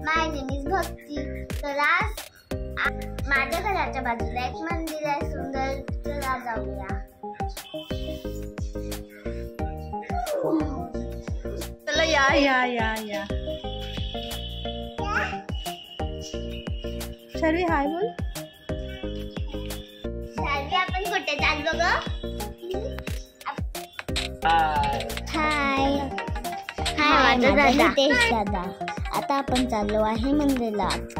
My name is भक्ती. तर आज माझ्या घराच्या बाजूला एक मंदिर आहे सुंदर. चला जाऊया. चला या या या या. शर्वी हाय बोल. शर्वी आपण कुठे चाललो ग? हाय हाय माझा दादा तेज दादा. आता आपण चाललो आहे मंदिरात.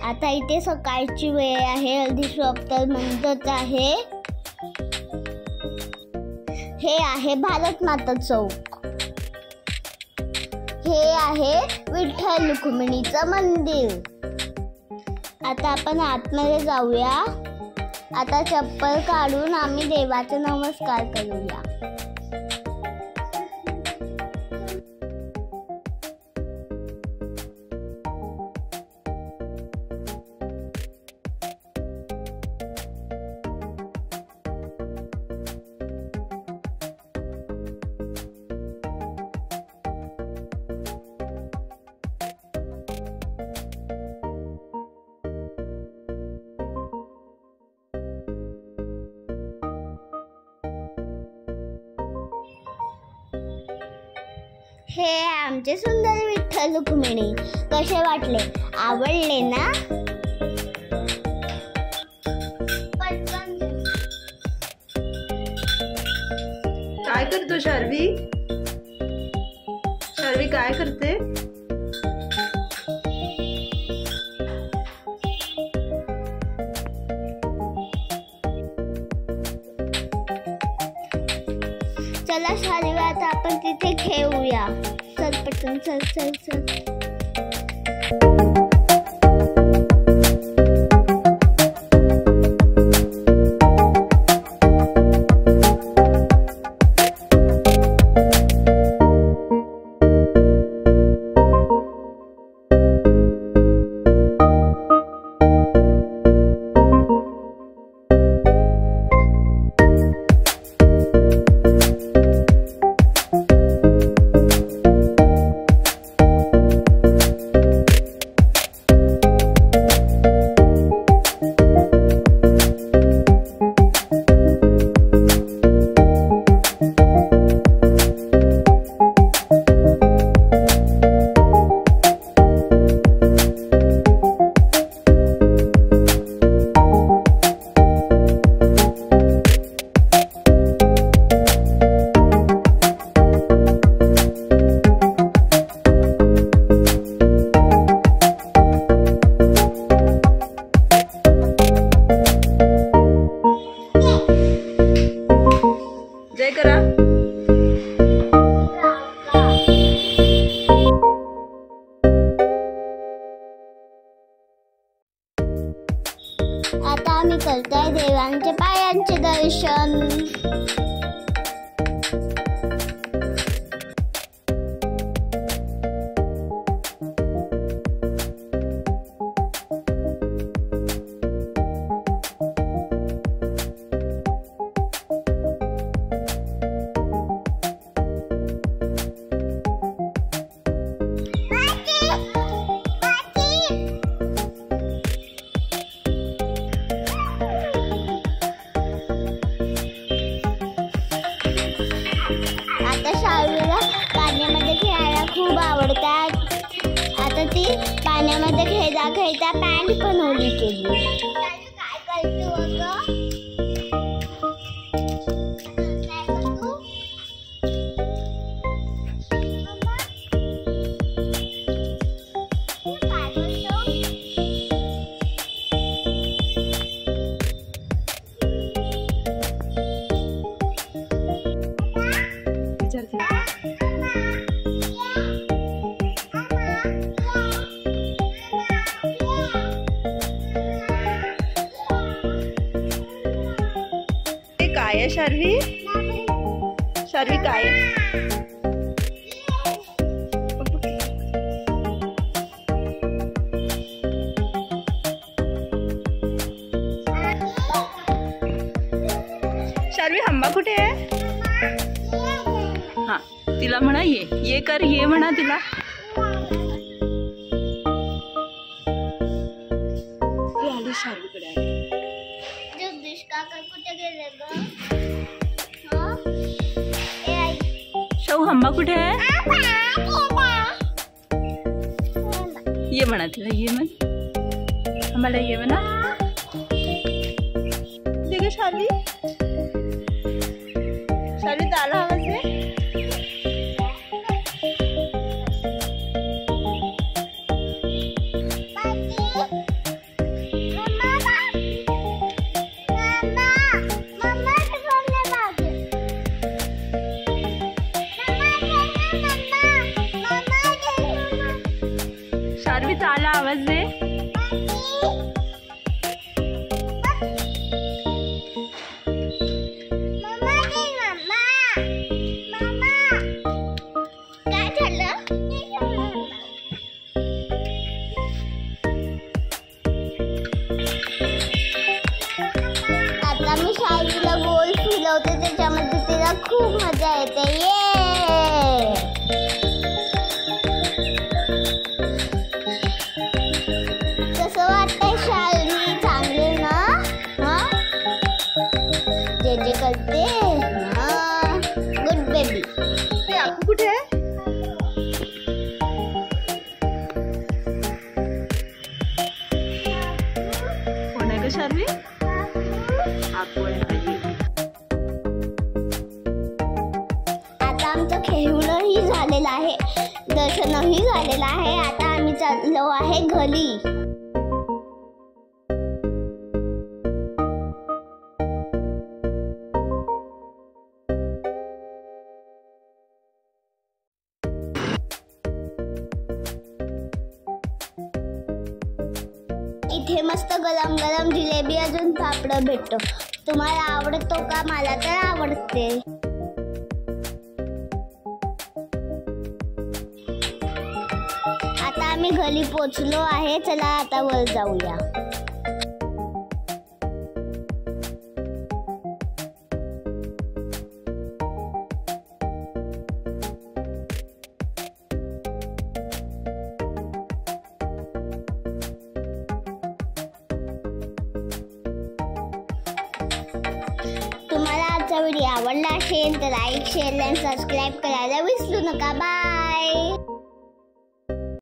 आता इथे सकाळची वेळ आहे. हल्दी शॉप तर म्हणतच आहे. हे आहे भारत माता चौक. हे आहे विठ्ठल रुक्मिणीचं मंदिर. आता आपण आतमध्ये जाऊया. आता चप्पल काढून आम्ही देवाचा नमस्कार करूया. हे आमचे सुंदर विठ्ठल रुक्मिणी. कसे वाटले? आवडले ना? काय करतो शर्वी? शर्वी काय करते? चला शर्वी आता आपण तिथे खेळूया. चल पटकन चल चल चल. जय करा. आता आम्ही करतोय देवांच्या पायांचे दर्शन. आता शर्वीला पाण्यामध्ये खेळायला खूप आवडतात. आता ती पाण्यामध्ये खेळता खेळता पॅन्ट पण ओली केली. काय करतो काय आहे शर्वी? शर्वी काय आहे? शार्वी हंबा कुठे आहे? हा तिला म्हणा ये कर, ये म्हणा तिला. ती आली शार्वीकडे आली. जगदीश काका कुठे गेले ग? हं? ए आई. शाऊ हंबा कुठे आहे? ये म्हणा तिला, ये म्हण. हंबाला ये म्हणा. ठीक आहे शार्वी. शार्वी आला आवाज आहे. शार्वीचा आला आवाज दे. काय झालं? आता मी शाळेला गोल फिरवते, त्याच्यामध्ये तिला खूप मजा येते. ये कसं वाटतंय शाळी? चांगले ना? हा जे जे करते गुड बेबी. ते आकू कुठे आहे? कोण आहे ग शार्वी? आकू आहे. आता आमचं खेळणंही झालेलं आहे, दर्शनही झालेलं आहे. आता आम्ही चाललो आहे घरी. इथे मस्त गरम गरम जिलेबी अजून पापड भेटतो. तुम्हाला आवडतो का? मला तर आवडते. आता आम्ही घरी पोचलो आहे. चला आता वर जाऊया. तुम्हाला आजचा व्हिडिओ आवडला असेल तर लाईक, शेअर आणि सबस्क्राईब करायला विसरू नका. बाय.